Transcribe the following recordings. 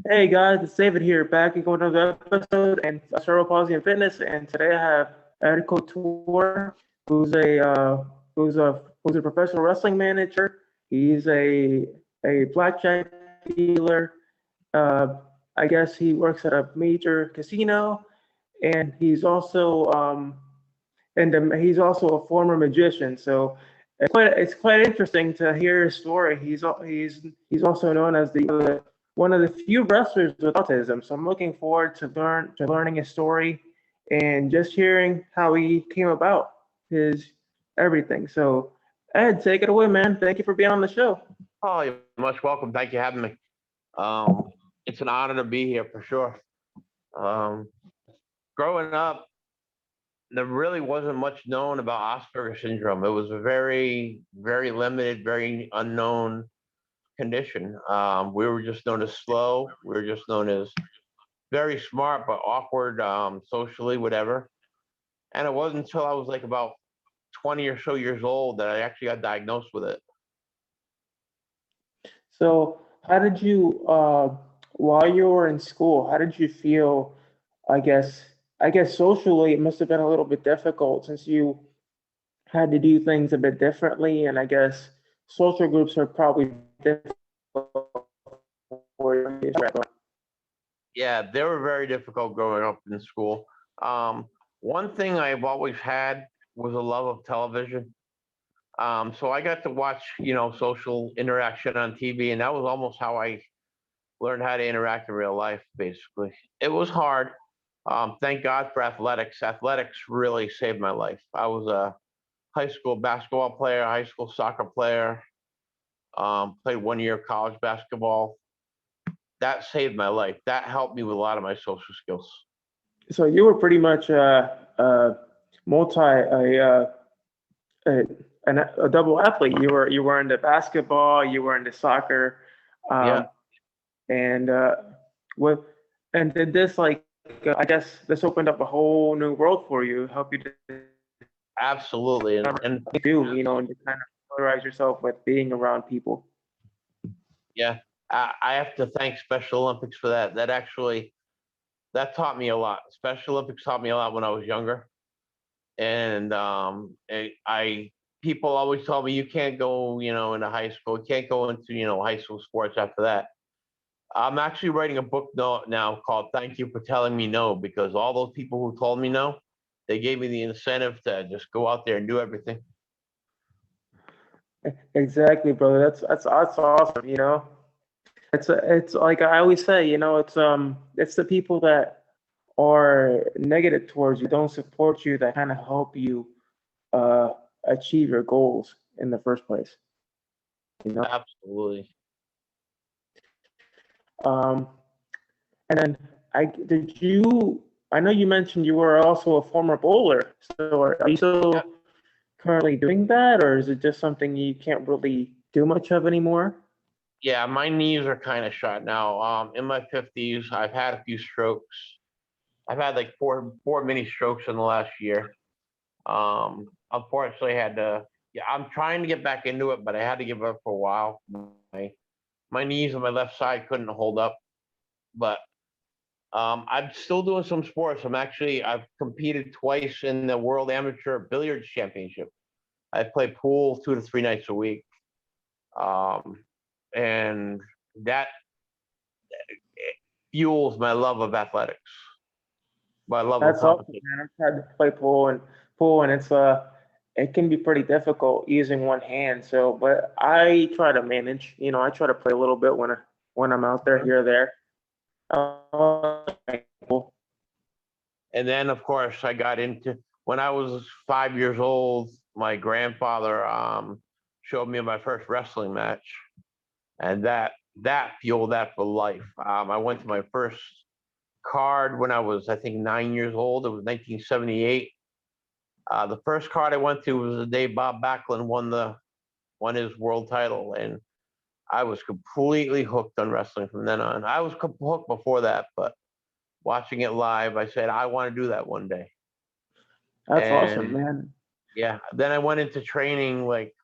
Hey guys, it's David here, back again with another episode and Cerebral Palsy and Fitness. And today I have Ed Couture, who's a professional wrestling manager. He's a blackjack dealer. Uh, I guess he works at a major casino, and he's also a former magician. So it's quite interesting to hear his story. He's also known as the one of the few wrestlers with autism. So I'm looking forward to learning his story and just hearing how he came about his everything. So Ed, take it away, man. Thank you for being on the show. Oh, you're much welcome. Thank you for having me. It's an honor to be here for sure. Um, Growing up, there really wasn't much known about Asperger's syndrome. It was a very, very limited, very unknown condition. We were just known as slow. We were just known as very smart but awkward socially, whatever. And it wasn't until I was like about 20 or so years old that I actually got diagnosed with it. So how did you while you were in school, how did you feel? I guess I guess socially it must have been a little bit difficult since you had to do things a bit differently, and I guess social groups are probably difficult for you. Yeah, they were very difficult growing up in school. Um, One thing I've always had was a love of television. So I got to watch, social interaction on TV, and that was almost how I learned how to interact in real life. Basically, it was hard. Thank God for athletics. Athletics really saved my life. I was a high school basketball player, high school soccer player. Played 1 year of college basketball. That saved my life. That helped me with a lot of my social skills. So you were pretty much multi a, a double athlete. You were into basketball, you were into soccer, Yeah, um, and with and did this I guess this opened up a whole new world for you, help you to absolutely. And do, and to kind of familiarize yourself with being around people. yeah, I have to thank Special Olympics for that. That taught me a lot. Special Olympics taught me a lot when I was younger. And I people always told me you can't go, into high school, you can't go into, high school sports after that. I'm actually writing a book now called Thank You for Telling Me No, because all those people who told me no, they gave me the incentive to just go out there and do everything. Exactly, brother. That's awesome. It's like I always say, it's the people that are negative towards you, don't support you, that kind of help you uh achieve your goals in the first place. You know. Absolutely. Um, and then I did you. I know you mentioned you were also a former bowler. So are you still Yeah. currently doing that, or is it just something you can't really do much of anymore? Yeah, my knees are kind of shot now. In my 50s, I've had a few strokes. I've had like four mini strokes in the last year. Unfortunately, I had to. Yeah, I'm trying to get back into it, but I had to give up for a while. My knees on my left side couldn't hold up, but I'm still doing some sports. I've competed twice in the World Amateur Billiards Championship. I play pool 2 to 3 nights a week, um, and that fuels my love of athletics, my love of That's awesome, competition. man. I've tried to play pool, and it can be pretty difficult using one hand. So, but I try to manage. I try to play a little bit when I'm out there Mhm. here or there. Pool. And then, of course, I got into when I was 5 years old. My grandfather showed me my first wrestling match, and that fueled that for life. I went to my first card when I was, I think, 9 years old. It was 1978. The first card I went to was the day Bob Backlund won his world title, and I was completely hooked on wrestling from then on. I was hooked before that, but watching it live, I said I want to do that one day. That's awesome, And man. yeah, then I went into training like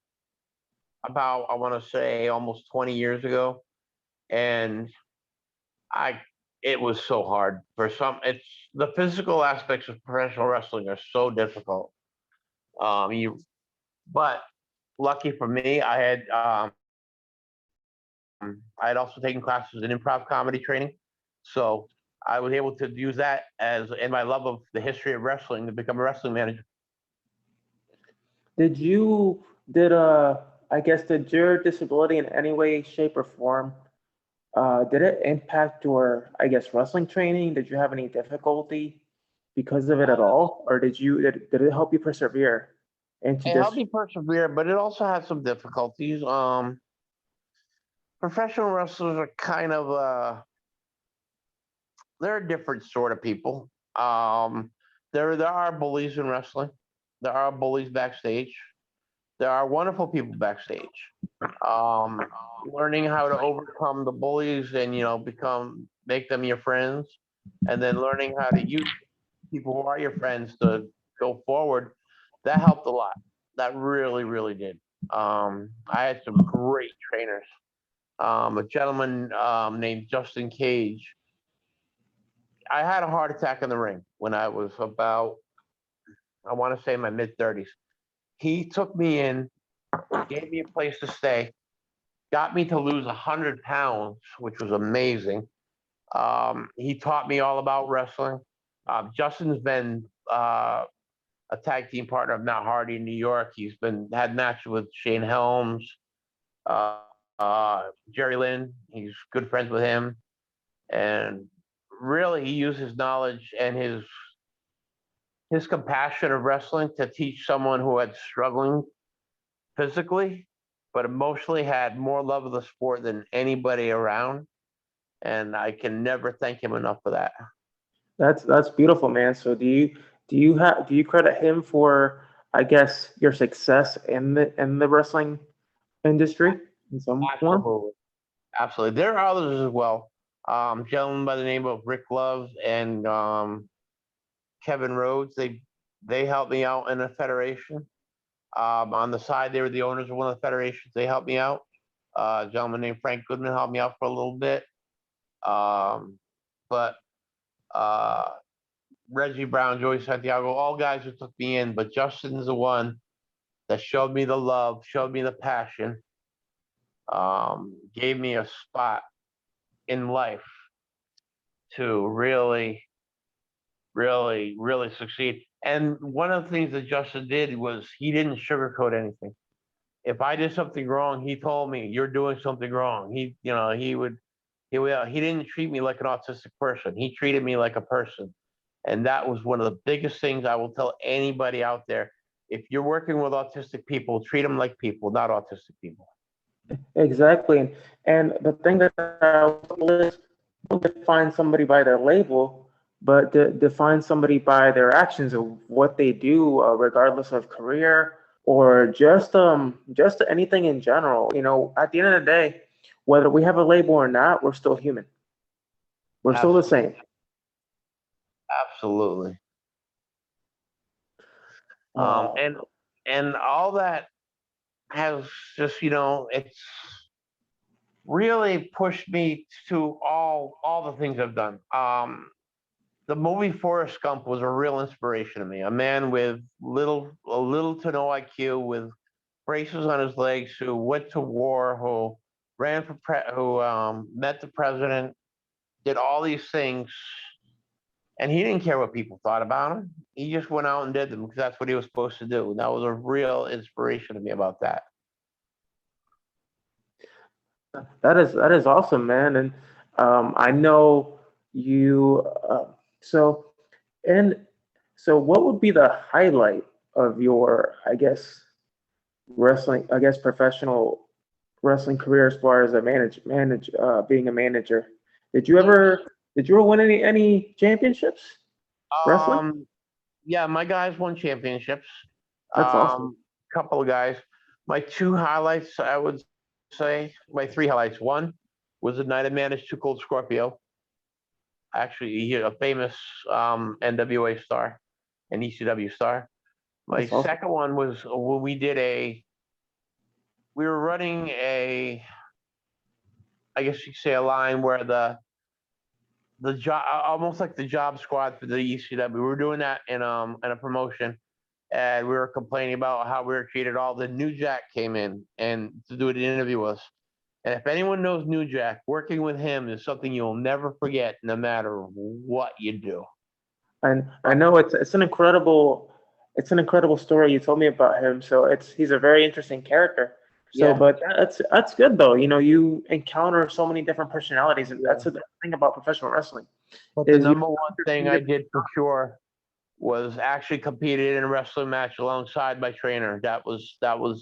about, I want to say, almost 20 years ago, and I it was so hard for some. It's the physical aspects of professional wrestling are so difficult. You but lucky for me, I had also taken classes in improv comedy training, so I was able to use that as and my love of the history of wrestling to become a wrestling manager. Did you did I guess did your disability in any way, shape, or form did it impact your, I guess, wrestling training? Did you have any difficulty because of it at all, or did it help you persevere into It helped this? me persevere, but it also had some difficulties. Professional wrestlers are kind of they're a different sort of people. There are bullies in wrestling. There are bullies backstage. There are wonderful people backstage. Um, Learning how to overcome the bullies and become make them your friends, and then learning how to use people who are your friends to go forward. That helped a lot. That really, really did. I had some great trainers. A gentleman named Justin Cage. I had a heart attack in the ring when I was about, I want to say, my mid 30s. He took me in, gave me a place to stay, got me to lose 100 pounds, which was amazing. He taught me all about wrestling. Justin's been a tag team partner of Matt Hardy in New York. He's been had matches with Shane Helms, uh, Jerry Lynn. He's good friends with him, and really he used his knowledge and his compassion of wrestling to teach someone who had struggling physically, but emotionally had more love of the sport than anybody around. And I can never thank him enough for that. That's beautiful, man. So do you credit him for, I guess, your success in the wrestling industry in some form? Absolutely. Absolutely. There are others as well. Gentlemen by the name of Rick Love and Kevin Rhodes. They helped me out in the federation. On the side, they were the owners of one of the federations. They helped me out. A gentleman named Frank Goodman helped me out for a little bit. But uh, Reggie Brown, Joey Santiago, all guys who took me in. But Justin's the one that showed me the love, showed me the passion, gave me a spot in life to really, really, really succeed. And one of the things that Justin did was he didn't sugarcoat anything. If I did something wrong, he told me, "You're doing something wrong." He didn't treat me like an autistic person. He treated me like a person, and that was one of the biggest things I will tell anybody out there. If you're working with autistic people, treat them like people, not autistic people. Exactly. And the thing that I was don't define somebody by their label, but define somebody by their actions of what they do, regardless of career or just anything in general. You know, at the end of the day, whether we have a label or not, we're still human. We're still the Absolutely, same. absolutely. Uh, And all that has just it's really pushed me to all the things I've done. The movie Forrest Gump was a real inspiration to me. A man with a little to no IQ, with braces on his legs, who went to war, who who met the president, did all these things, and he didn't care what people thought about him. He just went out and did them because that's what he was supposed to do. And that was a real inspiration to me about that. that is awesome, man. And I know you. So and so, what would be the highlight of your, I guess, professional wrestling career as far as a being a manager? Did you Yeah. ever win any championships wrestling? Um, yeah, my guys won championships. That's awesome. Couple of guys. My two highlights, I would say, my three highlights. One was the night I managed Too Cold Scorpio. Actually, he a famous NWA star and ECW star. My That's awesome. second one was when we were running I guess you could say a line where the job, almost like the job squad for the ECW. We were doing that in a promotion, and we were complaining about how we were treated. All the New Jack came in and to do an interview with us. And if anyone knows New Jack, working with him is something you'll never forget, no matter what you do. And I know it's an incredible story you told me about him. So he's a very interesting character. So, Yeah, but that's good though. You encounter so many different personalities, and that's yeah. the thing about professional wrestling But the is you number one encounter so thing many I different. did for sure was actually competed in a wrestling match alongside my trainer. That was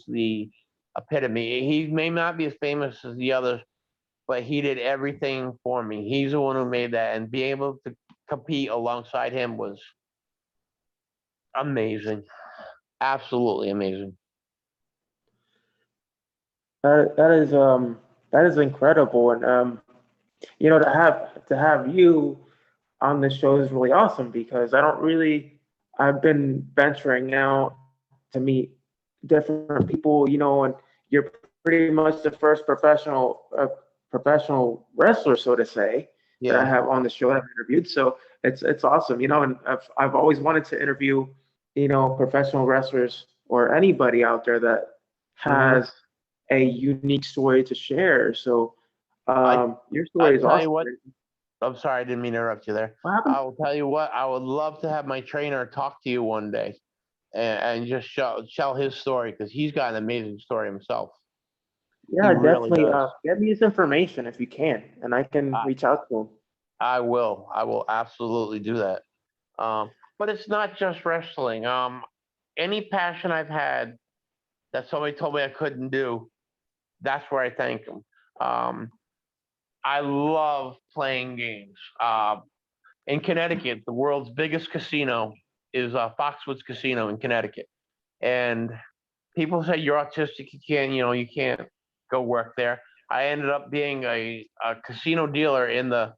the epitome. He may not be as famous as the others, but he did everything for me. He's the one who made that, and being able to compete alongside him was amazing, absolutely amazing. That is incredible, and to have you on the show is really awesome because I've been venturing out to meet different people, and you're pretty much the first professional wrestler, so to say, that I Yeah. have on the show that I've interviewed. So it's awesome, and I've always wanted to interview, professional wrestlers or anybody out there that hmm has a unique story to share. So I your I story is tell you awesome. what. I'm sorry, I didn't mean to interrupt you there. What happened? I will tell you what. I would love to have my trainer talk to you one day and just tell his story because he's got an amazing story himself. He Yeah, really definitely. does. Get me his information if you can, and I can I, reach out to him. I will. I will absolutely do that. But it's not just wrestling. Any passion I've had that somebody told me I couldn't do, that's where I thank them. Um, I love playing games. In Connecticut, the world's biggest casino is Foxwoods Casino in Connecticut, and people say you're autistic, you can't go work there. I ended up being a casino dealer in the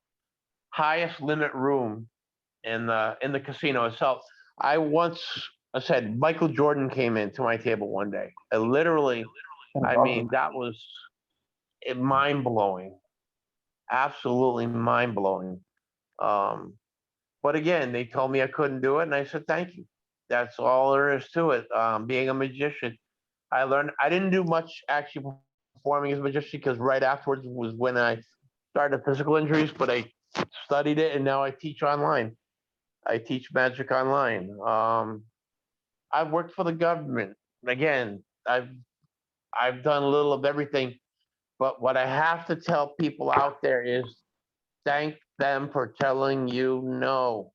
highest limit room in the casino itself. I said Michael Jordan came into my table one day. That's I awesome. mean, that was mind blowing, absolutely mind blowing. Um, but again, they told me I couldn't do it, and I said thank you. That's all there is to it. Being a magician, I learned I didn't do much actually performing as a magician because right afterwards was when I started physical injuries, but I studied it and now I teach online. I teach magic online. I've worked for the government. Again, I've done a little of everything. But what I have to tell people out there is thank them for telling you no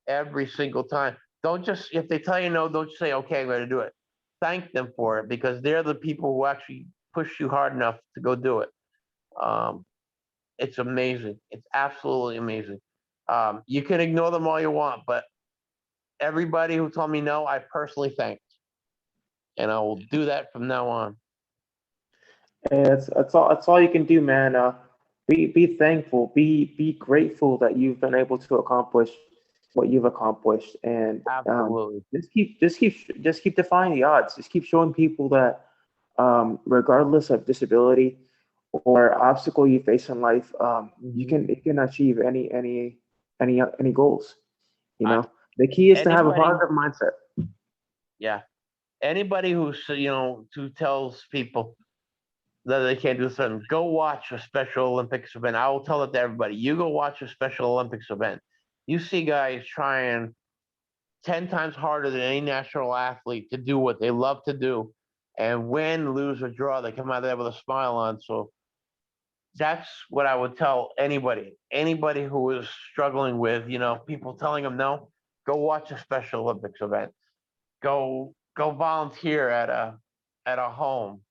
every single time. Don't just if they tell you no, don't just say okay, I'm going to do it. Thank them for it because they're the people who actually push you hard enough to go do it. Um, it's amazing. It's absolutely amazing. You can ignore them all you want, but everybody who told me no, I personally thanked, and I will do that from now on. And that's all you can do, man. Be thankful. Be grateful that you've been able to accomplish what you've accomplished, and Absolutely. just keep defying the odds. Just keep showing people that regardless of disability or obstacle you face in life, hmm you can achieve any goals. You I know, the key is to have a anybody, positive mindset. yeah, anybody who tells people that they can't do something, go watch a Special Olympics event. I will tell it to everybody. You go watch a Special Olympics event. You see guys trying 10 times harder than any national athlete to do what they love to do, and win, lose, or draw, they come out of there with a smile on. So that's what I would tell anybody who is struggling with, people telling them no, go watch a Special Olympics event. Go volunteer at a home.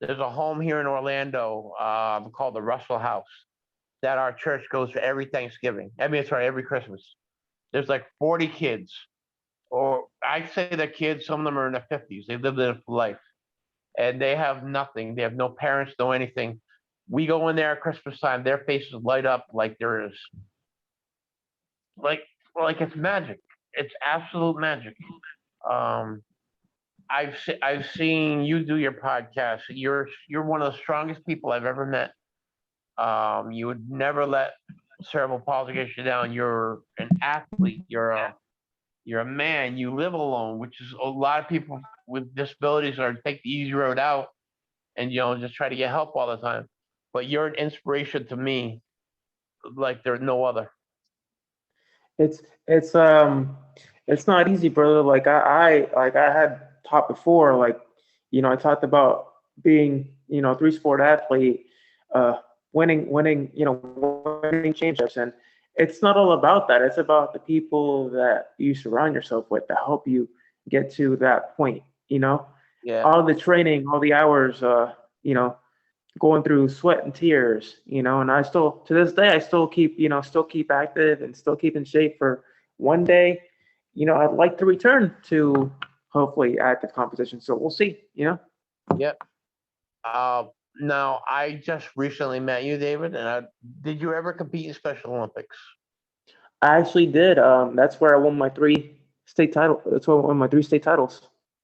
There's a home here in Orlando called the Russell House that our church goes for every Thanksgiving. I mean, sorry, every Christmas. There's like 40 kids, or I'd say they're kids. Some of them are in their 50s. They lived their life, and they have nothing. They have no parents, no anything. We go in there at Christmas time. Their faces light up like there is like like it's magic. It's absolute magic. Um, I've seen you do your podcast. You're one of the strongest people I've ever met. You would never let cerebral palsy gets you down. You're an athlete. You're a man. You live alone, which is a lot of people with disabilities are take the easy road out and just try to get help all the time. But you're an inspiration to me, like there's no other. It's it's um it's not easy, brother. I had taught before, I talked about being, three sport athlete, winning championships, and it's not all about that. It's about the people that you surround yourself with that help you get to that point. Yeah, All the training, all the hours, you know, going through sweat and tears, and I still, to this day, I still keep active and still keep in shape for one day. I'd like to return to hopefully active competition. So we'll see. yep. Uh, Now I just recently met you, David, and did you ever compete in Special Olympics? I actually did. That's where I won my three state title. That's where I won my three state titles.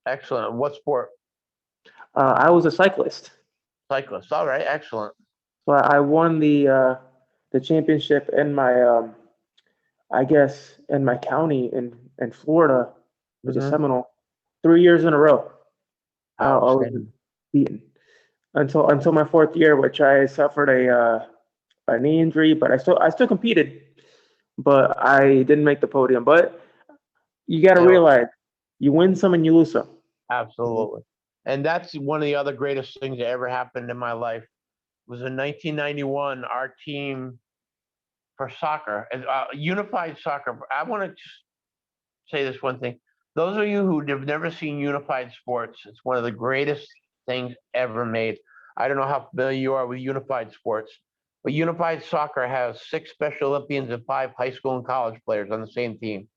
Excellent. What sport? I was a cyclist. Cyclist. All right, excellent. So I won the championship in my I guess in my county in Florida, which is Hmm. Seminole, 3 years in a row. I was Outstanding. beaten until my fourth year, which I suffered a knee injury, but I still competed, but I didn't make the podium. But you got to You know, realize you win some and you lose some. absolutely. And that's one of the other greatest things that ever happened in my life was in 1991, our team for soccer, unified soccer. I want to just say this one thing. Those of you who have never seen unified sports, it's one of the greatest things ever made. I don't know how familiar you are with unified sports, but unified soccer has 6 Special Olympians and 5 high school and college players on the same team.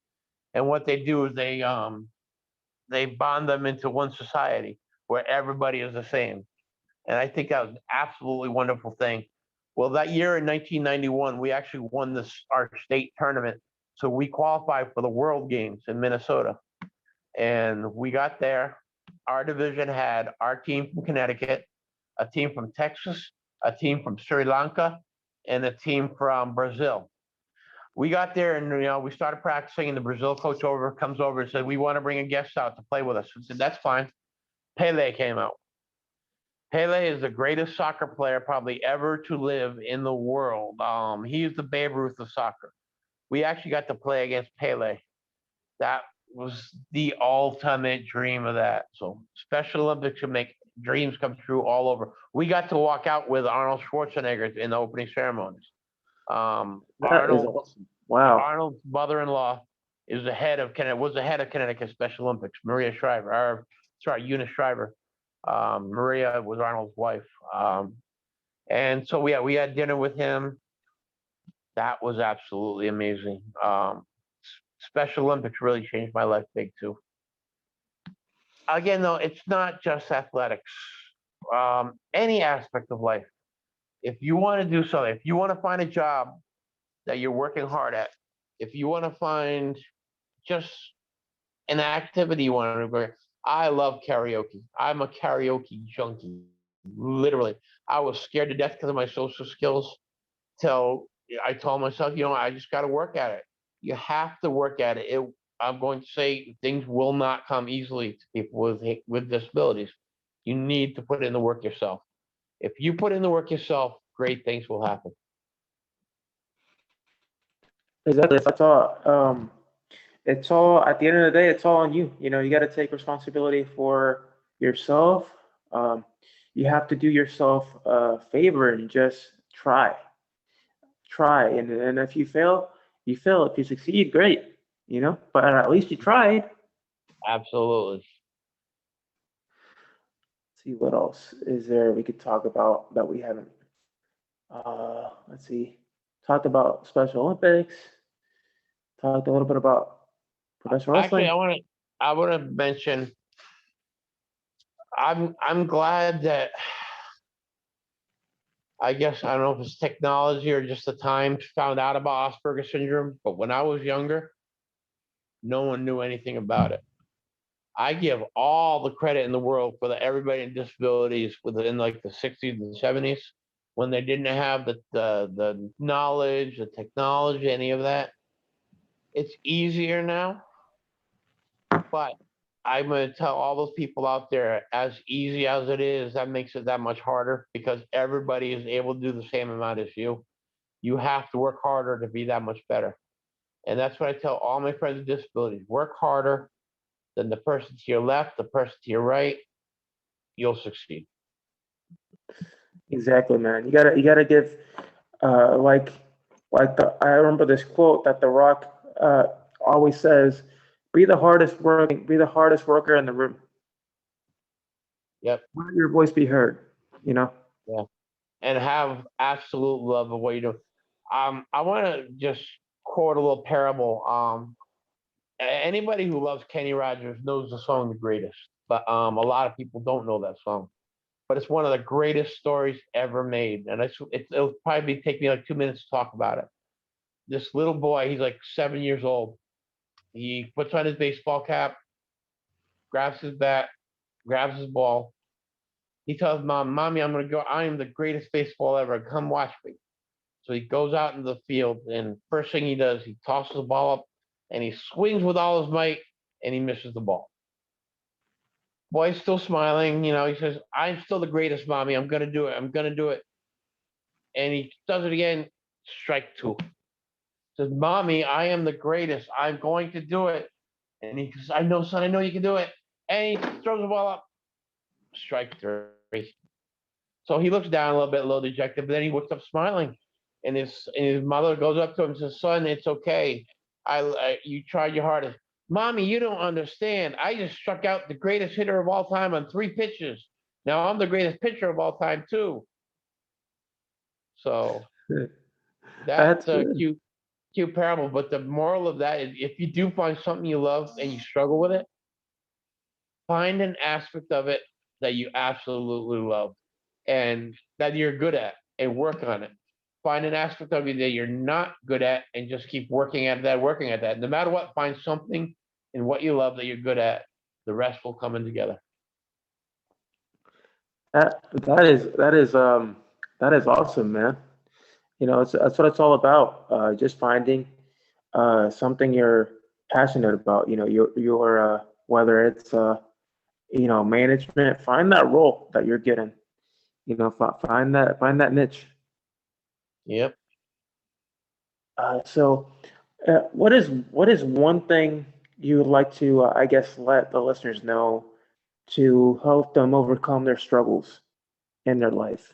And what they do is they bond them into one society where everybody is the same. And I think that was an absolutely wonderful thing. Well, that year in 1991, we actually won our state tournament. So we qualified for the World Games in Minnesota. And we got there. Our division had our team from Connecticut, a team from Texas, a team from Sri Lanka, and a team from Brazil. We got there and we started practicing, and the Brazil coach comes over and said, "We want to bring a guest out to play with us." We said, "That's fine." Pele came out. Pele is the greatest soccer player probably ever to live in the world. He is the Babe Ruth of soccer. We actually got to play against Pele. That was the ultimate dream of that. So Special Olympics should make dreams come true all over. We got to walk out with Arnold Schwarzenegger in the opening ceremonies. That is awesome. Wow. Arnold's mother-in-law is the head of was the head of Connecticut Special Olympics, Maria Shriver, or sorry, Eunice Shriver. Maria was Arnold's wife. And so we had dinner with him. That was absolutely amazing. Special Olympics really changed my life big too. Again, though, it's not just athletics. Any aspect of life. If you want to do something, if you want to find a job that you're working hard at, if you want to find just an activity you want to do, I love karaoke. I'm a karaoke junkie. Literally, I was scared to death because of my social skills. Till I told myself, I just got to work at it. You have to work at it. I'm going to say things will not come easily to people with disabilities. You need to put in the work yourself. If you put in the work yourself, great things will happen. Exactly. It's all at the end of the day, it's all on you. You got to take responsibility for yourself. Um, you have to do yourself a favor and just try. And if you fail, you fail. If you succeed, great. But at least you tried. Absolutely. See what else is there we could talk about that we haven't. Let's see. Talked about Special Olympics. Talked a little bit about professional Actually, wrestling. I want to mention. I'm glad that I guess I don't know if it's technology or just the times found out about Asperger's syndrome, but when I was younger, no one knew anything about it. I give all the credit in the world for everybody in disabilities within like the 60s and 70s. when they didn't have the knowledge, the technology, any of that. It's easier now, but I'm going to tell all those people out there, as easy as it is, that makes it that much harder because everybody is able to do the same amount as you. You have to work harder to be that much better. And that's what I tell all my friends with disabilities. Work harder than the person to your left, the person to your right. You'll succeed. Exactly, man. You gotta give like I remember this quote that The Rock always says, be the hardest worker in the room. Yep. Let your voice be heard, you know? Yeah. And have absolute love of what you do. I want to just quote a little parable. Anybody who loves Kenny Rogers knows the song "The Greatest," but a lot of people don't know that song. But it's one of the greatest stories ever made, and it'll probably take me like 2 minutes to talk about it. This little boy, he's like 7 years old. He puts on his baseball cap, grabs his bat, grabs his ball. He tells mom, "Mommy, I'm gonna go. I am the greatest baseball ever. Come watch me." So he goes out into the field, and first thing he does, he tosses the ball up, and he swings with all his might, and he misses the ball. Boy's still smiling, he says, "I'm still the greatest, mommy. I'm gonna do it. I'm gonna do it." And he does it again, strike two. Says, "Mommy, I am the greatest. I'm going to do it." And he says, "I know, son, I know you can do it." And he throws the ball up, strike three. So he looks down a little dejected, but then he wakes up smiling. And his mother goes up to him and says, "Son, it's okay. You tried your hardest." "Mommy, you don't understand. I just struck out the greatest hitter of all time on 3 pitches. Now I'm the greatest pitcher of all time too." So That's that's a good. cute parable. But the moral of that is, if you do find something you love and you struggle with it, find an aspect of it that you absolutely love and that you're good at and work on it. Find an aspect of you that you're not good at and just keep working at that, working at that. No matter what, find something in what you love that you're good at. The rest will come in together. That is awesome, man. That's what it's all about. Just finding something you're passionate about. Your whether it's management. Find that role that you're getting. Find that niche. Yep. So, what is one thing you would like to, I guess, let the listeners know to help them overcome their struggles in their life?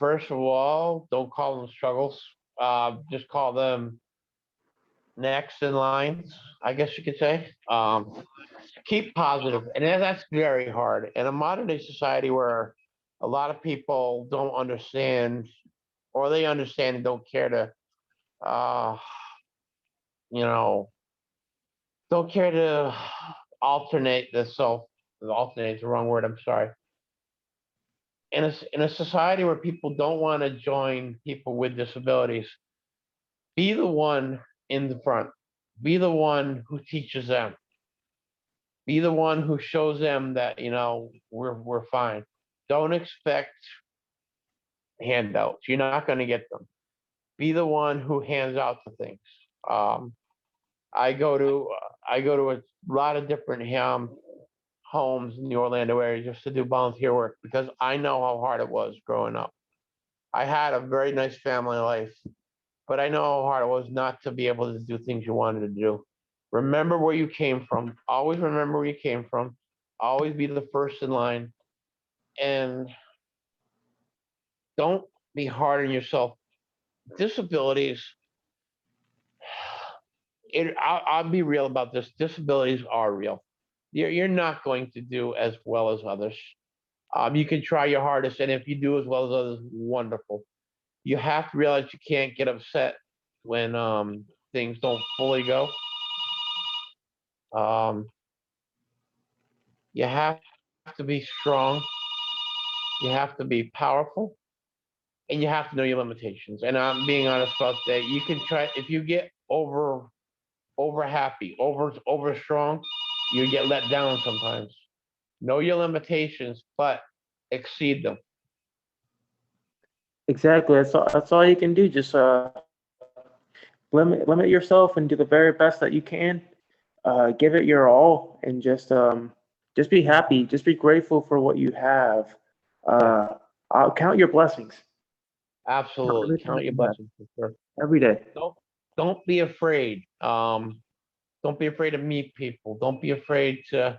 First of all, don't call them struggles. Just call them next in lines, I guess you could say. Keep positive, and that's very hard in a modern day society where a lot of people don't understand, or they understand and don't care to, uh, you know, don't care to alternate the self. Alternate is the wrong word. I'm sorry. In a society where people don't want to join people with disabilities, be the one in the front. Be the one who teaches them. Be the one who shows them that we're fine. Don't expect handouts. You're not going to get them. Be the one who hands out the things. Um, I go to a lot of different homes in the Orlando area just to do volunteer work because I know how hard it was growing up. I had a very nice family life, but I know how hard it was not to be able to do things you wanted to do. Remember where you came from. Always remember where you came from. Always be the first in line, and don't be hard on yourself. Disabilities. I'll be real about this. Disabilities are real. You're not going to do as well as others. You can try your hardest, and if you do as well as others, wonderful. You have to realize you can't get upset when things don't fully go. Um, you have to be strong. You have to be powerful, and you have to know your limitations. And I'm being honest about that. You can try if you get over happy, over strong, you get let down sometimes. Know your limitations, but exceed them. Exactly. That's all you can do. Just limit yourself and do the very best that you can. Give it your all, and just be happy. Just be grateful for what you have. Yeah, Uh, I'll count your blessings. Count absolutely. everything Count that your you have blessings for sure. every day. Don't don't be afraid. Don't be afraid to meet people. Don't be afraid to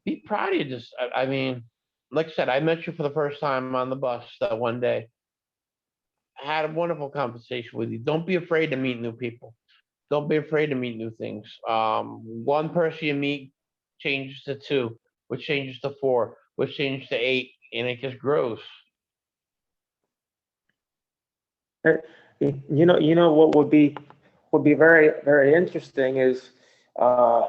be proud of you. Just I mean, like I said, I met you for the first time on the bus that one day. I had a wonderful conversation with you. Don't be afraid to meet new people. Don't be afraid to meet new things. One person you meet changes to two, which changes to four, which changes to eight, and it just grows. Uh, you know what would be very very interesting is uh,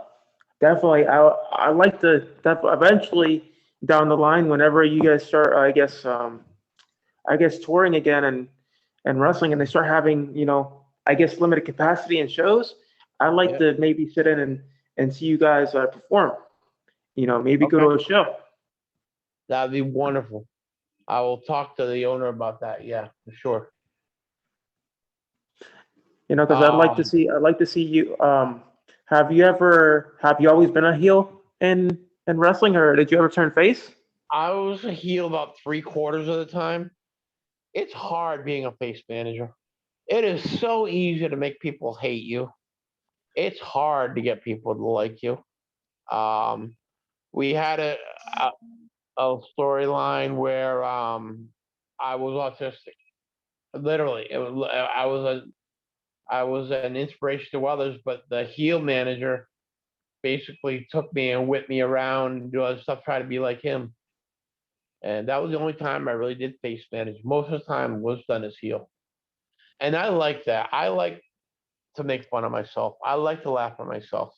definitely I like to eventually down the line whenever you guys start I guess touring again and wrestling and they start having I guess limited capacity in shows. I like Yeah. to maybe sit in and see you guys perform. Maybe go Okay. to a show. That'd be wonderful. I will talk to the owner about that. Yeah, for sure. Because Um, I'd like to see you. Have you always been a heel in wrestling, or did you ever turn face? I was a heel about 3/4 of the time. It's hard being a face manager. It is so easy to make people hate you. It's hard to get people to like you. Um, we had a, a storyline where I was autistic. Literally, I was an inspiration to others, but the heel manager basically took me and whipped me around and do other stuff, try to be like him. And that was the only time I really did face manage. Most of the time was done as heel. And I like that. I like to make fun of myself. I like to laugh at myself.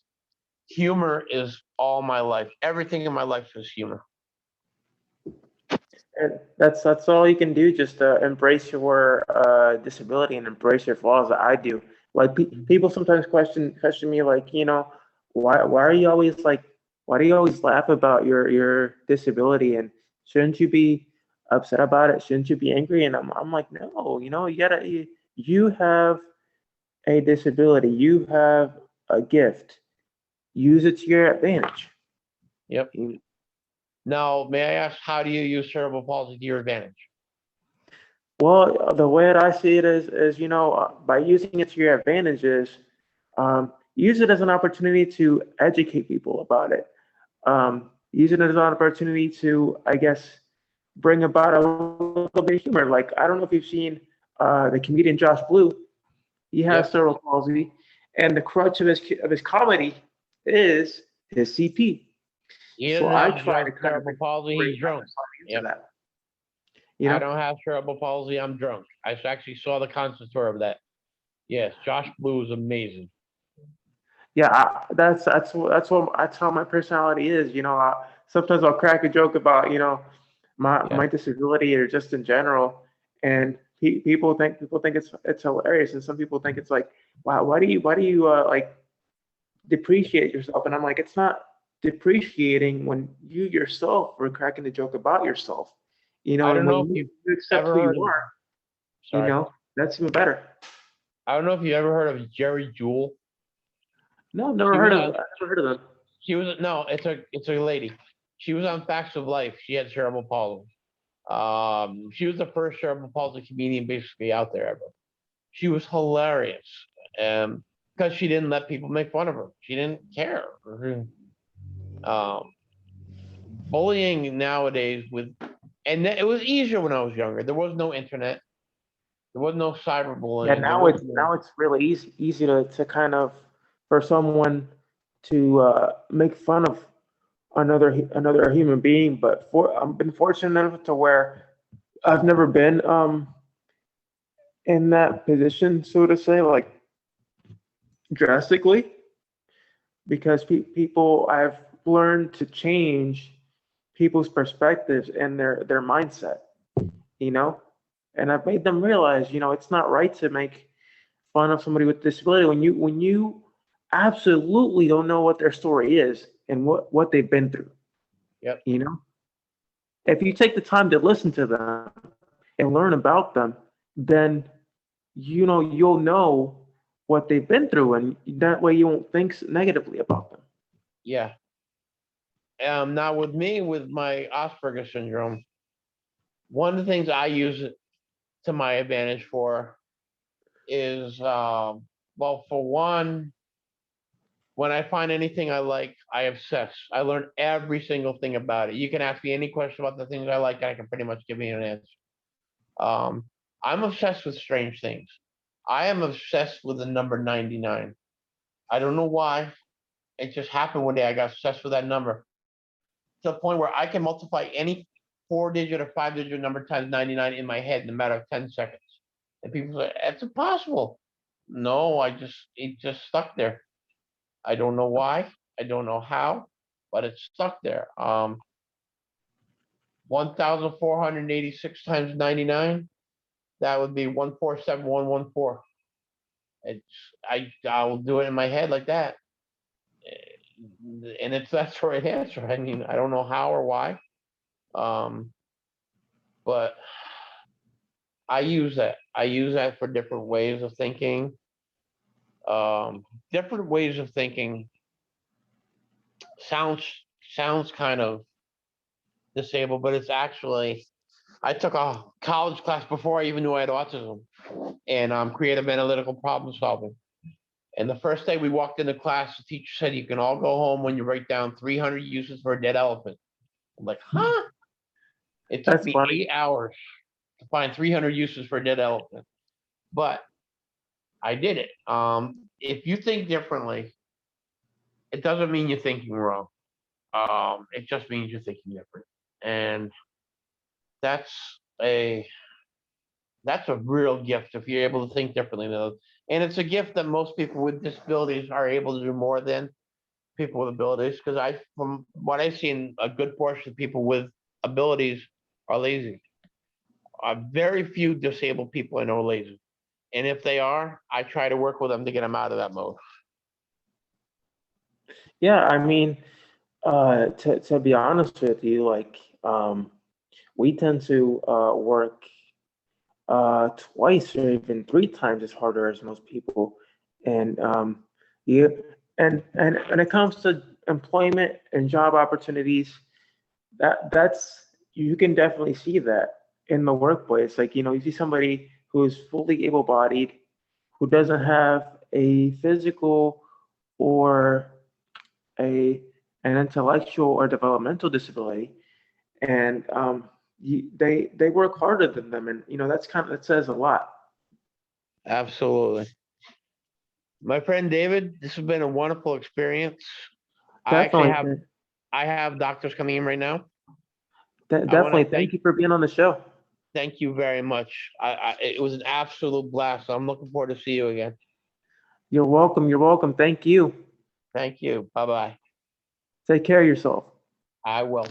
Humor is all my life. Everything in my life is humor. And that's all you can do. Just embrace your disability and embrace your flaws. I do. Like Mhm. people sometimes question me, like why are you always like why do you always laugh about your disability and shouldn't you be upset about it? Shouldn't you be angry? And I'm like no, you have a disability. You have a gift. Use it to your advantage. Yep. Now, may I ask, how do you use cerebral palsy to your advantage? Well, the way that I see it is by using it to your advantage is use it as an opportunity to educate people about it. Use it as an opportunity to, I guess, bring about a little bit of humor. Like, I don't know if you've seen the comedian Josh Blue. He has Yep. cerebral palsy, and the crutch of his comedy is his CP. He So doesn't I have try to kind of cerebral palsy. incorporate He's that drunk. mentality into Yep. that. You I know? don't have cerebral palsy. I'm drunk. I actually saw the concert tour of that. Yes, Josh Blue is amazing. Yeah, that's how my personality is. Sometimes I'll crack a joke about Yeah. my disability or just in general, and people think it's hilarious, and some people think it's like, wow, why do you like depreciate yourself? And I'm like, it's not depreciating when you yourself were cracking the joke about yourself, I and don't know when if you've you accept ever who heard you of. are, Sorry. that's even better. I don't know if you ever heard of Jerry Jewell. No, She was I've on. never heard of them. She was no. It's a lady. She was on Facts of Life. She had cerebral palsy. She was the first cerebral palsy comedian basically out there ever. She was hilarious, because she didn't let people make fun of her. She didn't care. Um, Bullying nowadays it was easier when I was younger. There was no internet. There was no Yeah, cyberbullying. There now was it's no. now it's really easy to kind of for someone to make fun of another human being. But I've been fortunate enough to where I've never been in that position, so to say, like drastically, because people I've learned to change people's perspectives and their mindset, you know, and I've made them realize, it's not right to make fun of somebody with disability when you absolutely don't know what their story is and what they've been through. Yep. If you take the time to listen to them, and learn about them, then you'll know what they've been through, and that way you won't think negatively about them. Yeah. Now with me, with my Asperger syndrome, one of the things I use it to my advantage for is, well, for one, when I find anything I like, I obsess. I learn every single thing about it. You can ask me any question about the things I like, and I can pretty much give you an answer. Um, I'm obsessed with strange things. I am obsessed with the number 99. I don't know why. It just happened one day. I got obsessed with that number to the point where I can multiply any 4-digit or 5-digit number times 99 in my head in a matter of 10 seconds. And people say, it's impossible. No, it just stuck there. I don't know why. I don't know how, but it's stuck there. 1,486 times 99, that would be 147114. I will do it in my head like that. And that's the right answer. I mean, I don't know how or why. But I use that. I use that for different ways of thinking. Different ways of thinking sounds kind of disabled, but it's actually, I took a college class before I even knew I had autism, and creative analytical problem solving. And the first day we walked into class, the teacher said, "You can all go home when you write down 300 uses for a dead elephant." I'm like, huh? It took That's me funny. 8 hours to find 300 uses for a dead elephant, but I did it. If you think differently, it doesn't mean you're thinking wrong. It just means you're thinking different, and that's a that's a real gift if you're able to think differently than others. And it's a gift that most people with disabilities are able to do more than people with abilities. Because from what I've seen, a good portion of people with abilities are lazy. Very few disabled people I know are lazy. And if they are, I try to work with them to get them out of that mode. Yeah, I mean, to be honest with you, like, we tend to work twice or even three times as harder as most people, and yeah, and when it comes to employment and job opportunities, that's you can definitely see that in the workplace. Like, you see somebody who is fully able-bodied, who doesn't have a physical or a an intellectual or developmental disability, and they work harder than them, and that says a lot. Absolutely. My friend David, this has been a wonderful experience. I actually have Definitely, I have doctors coming in right now. I want definitely. to Thank you for being on the show. thank you very much. It was an absolute blast. I'm looking forward to see you again. You're welcome. You're welcome. Thank you. Thank you. Bye bye. Take care of yourself. I will.